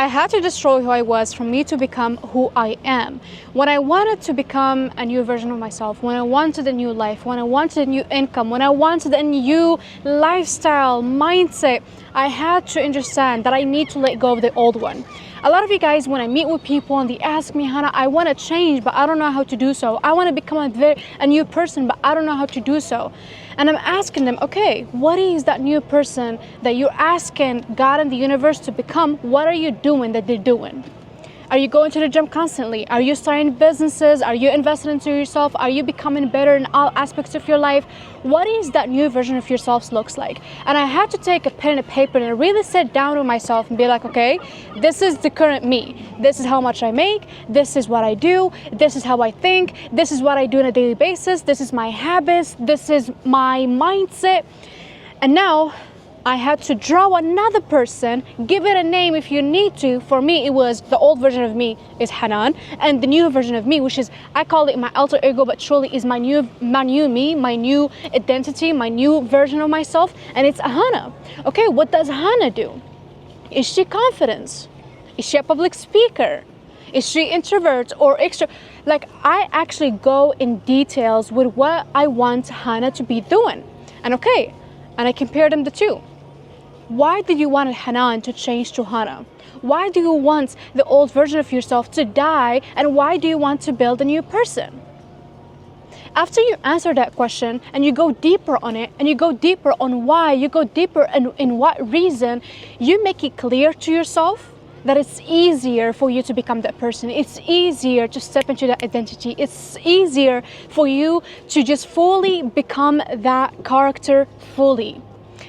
I had to destroy who I was for me to become who I am. When I wanted to become a new version of myself, when I wanted a new life, when I wanted a new income, when I wanted a new lifestyle, mindset, I had to understand that I need to let go of the old one. A lot of you guys, when I meet with people and they ask me, Hannah, I want to change, but I don't know how to do so. I want to become a new person, but I don't know how to do so. And I'm asking them, okay, what is that new person that you're asking God and the universe to become? What are you doing that they're doing? Are you going to the gym constantly? Are you starting businesses? Are you investing into yourself? Are you becoming better in all aspects of your life? What is that new version of yourself looks like? And I had to take a pen and a paper and really sit down with myself and be like, okay, this is the current me. This is how much I make. This is what I do. This is how I think. This is what I do on a daily basis. This is my habits. This is my mindset. And now I had to draw another person, give it a name if you need to. For me, it was the old version of me is Hanan, and the new version of me, which is, I call it my alter ego, but truly is my new me, my new identity, my new version of myself, and it's Hannah. Okay, what does Hannah do? Is she confident? Is she a public speaker? Is she introvert or extrovert? Like, I actually go in details with what I want Hannah to be doing. And okay, and I compare them the two. Why did you want Hanan to change to Hannah? Why do you want the old version of yourself to die? And why do you want to build a new person? After you answer that question and you go deeper on it, and you go deeper on why, you go deeper in what reason, you make it clear to yourself that it's easier for you to become that person. It's easier to step into that identity. It's easier for you to just fully become that character fully.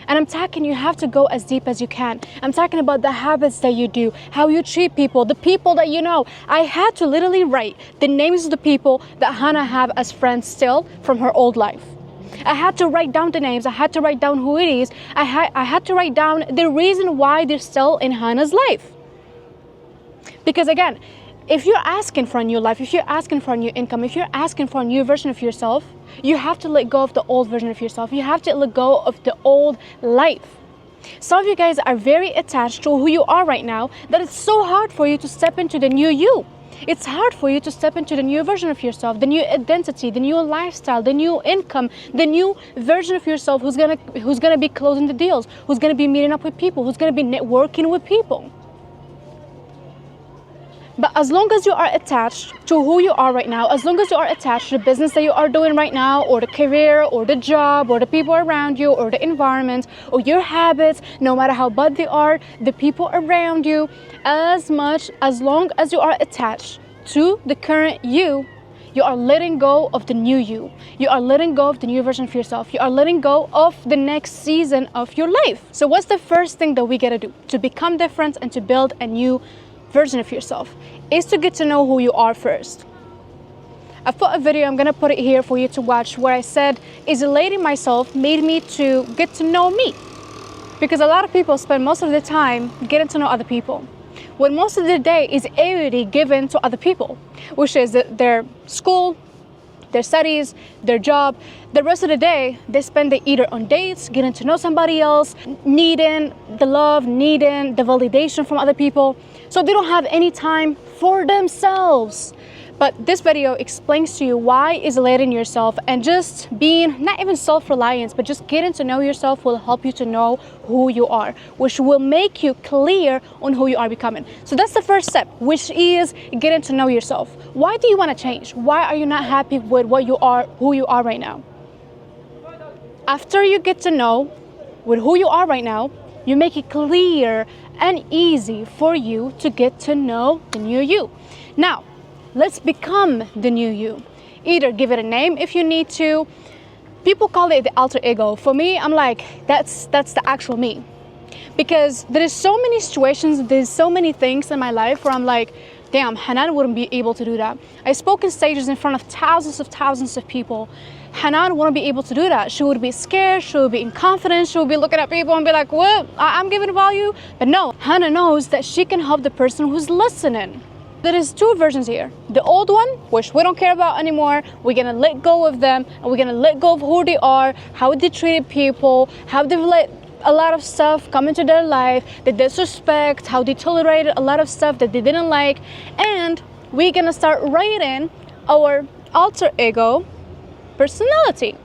And I'm talking, you have to go as deep as you can. I'm talking about the habits that you do, how you treat people, the people that you know. I had to literally write the names of the people that Hannah have as friends still from her old life. I had to write down the names. I had to write down who it is. I had to write down the reason why they're still in Hannah's life. Because again, if you're asking for a new life, if you're asking for a new income, if you're asking for a new version of yourself, you have to let go of the old version of yourself. You have to let go of the old life. Some of you guys are very attached to who you are right now that it's so hard for you to step into the new you. It's hard for you to step into the new version of yourself, the new identity, the new lifestyle, the new income, the new version of yourself who's gonna be closing the deals, who's gonna be meeting up with people, who's gonna be networking with people. But as long as you are attached to who you are right now, as long as you are attached to the business that you are doing right now, or the career, or the job, or the people around you, or the environment, or your habits, no matter how bad they are, the people around you, as long as you are attached to the current you, you are letting go of the new you. You are letting go of the new version of yourself. You are letting go of the next season of your life. So what's the first thing that we gotta do to become different and to build a new version of yourself? Is to get to know who you are first. I've put a video, I'm gonna put it here for you to watch, where I said isolating myself made me to get to know me. Because a lot of people spend most of their time getting to know other people, when most of the day is already given to other people, which is their school, their studies, their job. The rest of the day, they spend it either on dates, getting to know somebody else, needing the love, needing the validation from other people. So they don't have any time for themselves. But this video explains to you why isolating yourself and just being not even self-reliant, but just getting to know yourself will help you to know who you are, which will make you clear on who you are becoming. So that's the first step, which is getting to know yourself. Why do you want to change? Why are you not happy with what you are, who you are right now? After you get to know with who you are right now, you make it clear and easy for you to get to know the new you. Now, let's become the new you. Either give it a name if you need to. People call it the alter ego. For me, I'm like, that's the actual me. Because there is so many situations, there's so many things in my life where I'm like, damn, Hanan wouldn't be able to do that. I spoke in stages in front of thousands of people. Hanan wouldn't be able to do that. She would be scared, she would be inconfident, she would be looking at people and be like, what? I'm giving value? But no, Hannah knows that she can help the person who's listening. There is two versions here. The old one, which we don't care about anymore. We're gonna let go of them, and we're gonna let go of who they are, how they treated people, how they've let a lot of stuff come into their life, the disrespect, how they tolerated a lot of stuff that they didn't like, and we're gonna start writing our alter ego personality.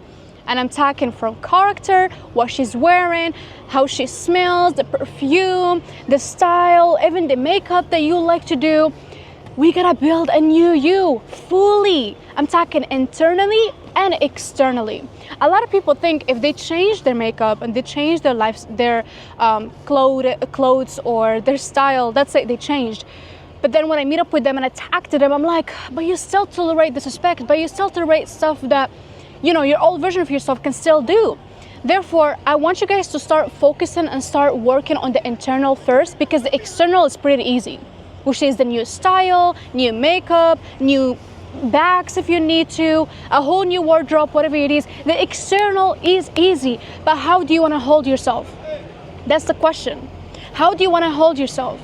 And I'm talking from character, what she's wearing, how she smells, the perfume, the style, even the makeup that you like to do. We gotta build a new you fully. I'm talking internally and externally. A lot of people think if they change their makeup and they change their lives, their clothes or their style, that's it, they changed. But then when I meet up with them and I talk to them, I'm like, but you still tolerate disrespect, but you still tolerate stuff that, you know, your old version of yourself can still do. Therefore, I want you guys to start focusing and start working on the internal first, because the external is pretty easy, which is the new style, new makeup, new bags if you need to, a whole new wardrobe, whatever it is. The external is easy, but how do you want to hold yourself? That's the question. How do you want to hold yourself?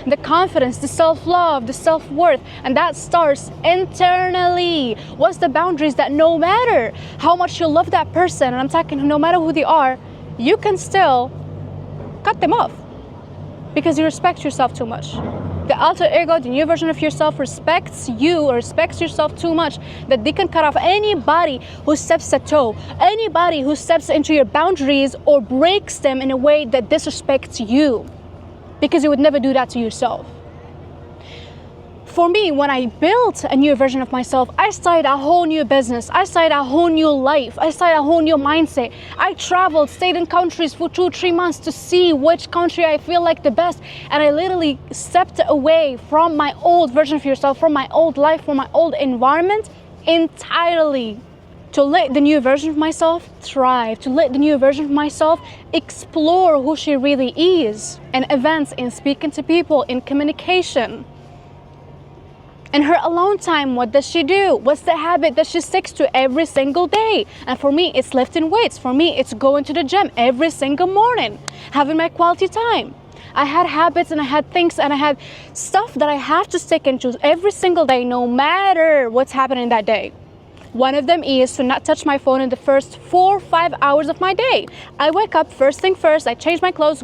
The confidence, the self-love, the self-worth, and that starts internally. What's the boundaries that no matter how much you love that person, and I'm talking no matter who they are, you can still cut them off because you respect yourself too much. The alter ego, the new version of yourself, respects you or respects yourself too much that they can cut off anybody who steps a toe, anybody who steps into your boundaries or breaks them in a way that disrespects you, because you would never do that to yourself. For me, when I built a new version of myself, I started a whole new business. I started a whole new life. I started a whole new mindset. I traveled, stayed in countries for 2-3 months to see which country I feel like the best. And I literally stepped away from my old version of yourself, from my old life, from my old environment entirely, to let the new version of myself thrive, to let the new version of myself explore who she really is in events, in speaking to people, in communication. In her alone time, what does she do? What's the habit that she sticks to every single day? And for me, it's lifting weights. For me, it's going to the gym every single morning, having my quality time. I had habits and I had things and I had stuff that I have to stick into every single day, no matter what's happening that day. One of them is to not touch my phone in the first 4 or 5 hours of my day. I wake up first thing first, I change my clothes,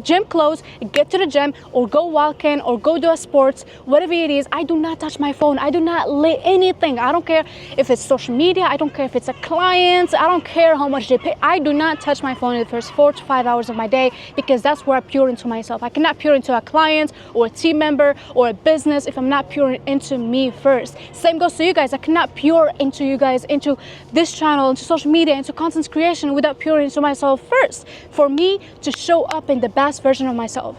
gym clothes, get to the gym or go walking or go do a sports, whatever it is. I do not touch my phone. I do not let anything. I don't care if it's social media. I don't care if it's a client. I don't care how much they pay. I do not touch my phone in the first 4 to 5 hours of my day, because that's where I pour into myself. I cannot pour into a client or a team member or a business if I'm not pouring into me first. Same goes to you guys. I cannot pour into you guys, into this channel, into social media, into content creation without pouring into myself first, for me to show up in the best version of myself.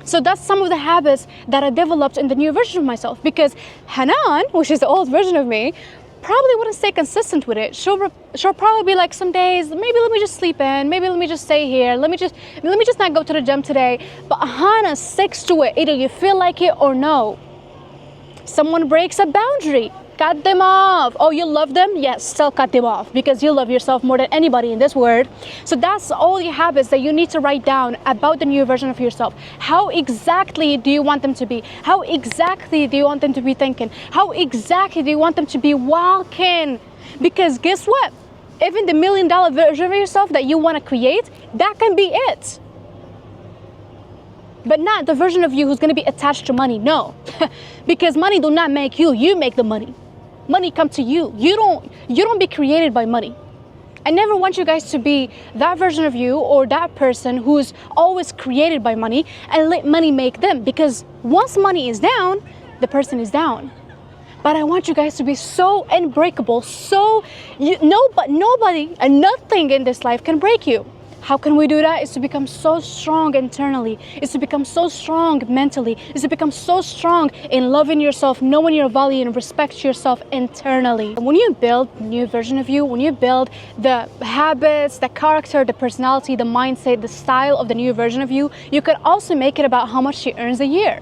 So that's some of the habits that I developed in the new version of myself, because Hanan, which is the old version of me, probably wouldn't stay consistent with it. She'll probably be like, some days, maybe let me just sleep in, maybe let me just stay here, let me just not go to the gym today. But Hannah sticks to it, either you feel like it or no. Someone breaks a boundary, cut them off. Oh, you love them? Yes, still cut them off, because you love yourself more than anybody in this world. So that's all the habits that you need to write down about the new version of yourself. How exactly do you want them to be? How exactly do you want them to be thinking? How exactly do you want them to be walking? Because guess what? Even the $1 million version of yourself that you want to create, that can be it. But not the version of you who's going to be attached to money. No, because money do not make you. You make the money. Money come to you. You don't be created by money. I never want you guys to be that version of you or that person who's always created by money and let money make them, because once money is down, the person is down. But I want you guys to be so unbreakable, nobody and nothing in this life can break you. How can we do that? Is to become so strong internally. Is to become so strong mentally. Is to become so strong in loving yourself, knowing your value, and respect yourself internally. When you build a new version of you, when you build the habits, the character, the personality, the mindset, the style of the new version of you, you can also make it about how much she earns a year.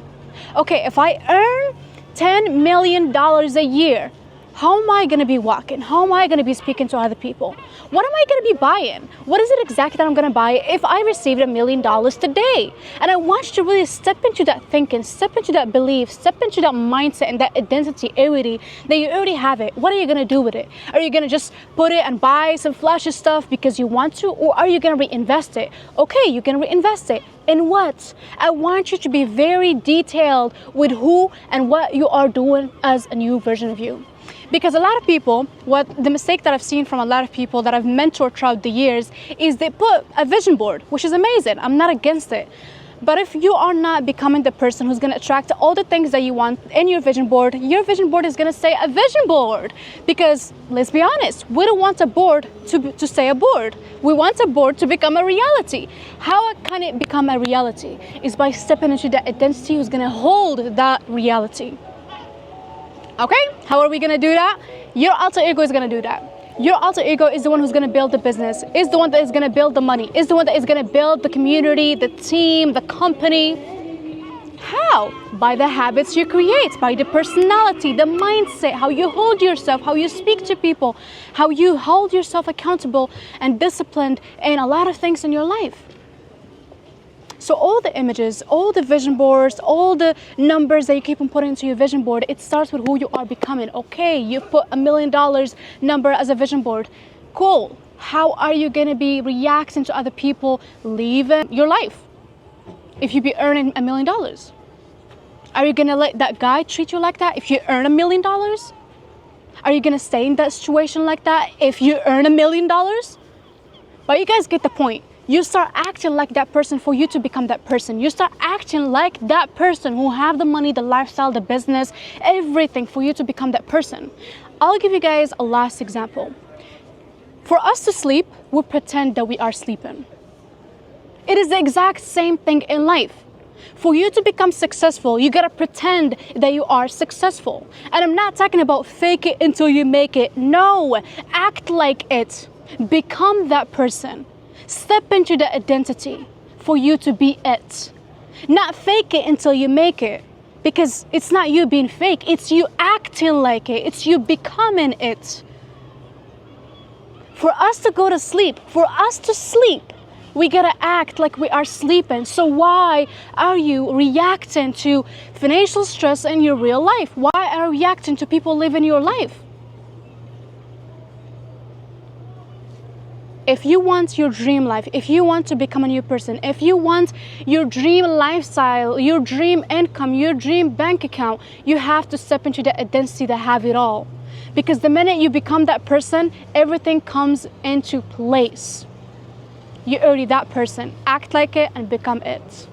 Okay, if I earn $10 million a year, How am I going to be walking? How am I going to be speaking to other people? What am I going to be buying? What is it exactly that I'm going to buy if I received $1 million today? And I want you to really step into that thinking, step into that belief, step into that mindset and that identity already, that you already have it. What are you going to do with it? Are you going to just put it and buy some flashy stuff because you want to? Or are you going to reinvest it? Okay, you can reinvest it. In what? I want you to be very detailed with who and what you are doing as a new version of you. Because a lot of people, the mistake that I've seen from a lot of people that I've mentored throughout the years is they put a vision board, which is amazing. I'm not against it. But if you are not becoming the person who's going to attract all the things that you want in your vision board is going to say a vision board. Because let's be honest, we don't want a board to stay a board. We want a board to become a reality. How can it become a reality? Is by stepping into that identity who's going to hold that reality. Okay, how are we gonna do that? Your alter ego is gonna do that. Your alter ego is the one who's gonna build the business, is the one that is gonna build the money, is the one that is gonna build the community, the team, the company. How? By the habits you create, by the personality, the mindset, how you hold yourself, how you speak to people, how you hold yourself accountable and disciplined in a lot of things in your life. So all the images, all the vision boards, all the numbers that you keep on putting into your vision board, it starts with who you are becoming. Okay, you put $1 million number as a vision board. Cool. How are you going to be reacting to other people leaving your life if you be earning $1 million? Are you going to let that guy treat you like that if you earn $1 million? Are you going to stay in that situation like that if you earn $1 million? But you guys get the point. You start acting like that person for you to become that person. You start acting like that person who have the money, the lifestyle, the business, everything for you to become that person. I'll give you guys a last example. For us to sleep, we pretend that we are sleeping. It is the exact same thing in life. For you to become successful, you gotta pretend that you are successful. And I'm not talking about fake it until you make it. No, act like it. Become that person. Step into the identity for you to be it. Not fake it until you make it. Because it's not you being fake, it's you acting like it. It's you becoming it. For us to go to sleep, for us to sleep, we gotta act like we are sleeping. So why are you reacting to financial stress in your real life? Why are you reacting to people living your life? If you want your dream life, if you want to become a new person, if you want your dream lifestyle, your dream income, your dream bank account, you have to step into the identity that have it all. Because the minute you become that person, everything comes into place. You're already that person. Act like it and become it.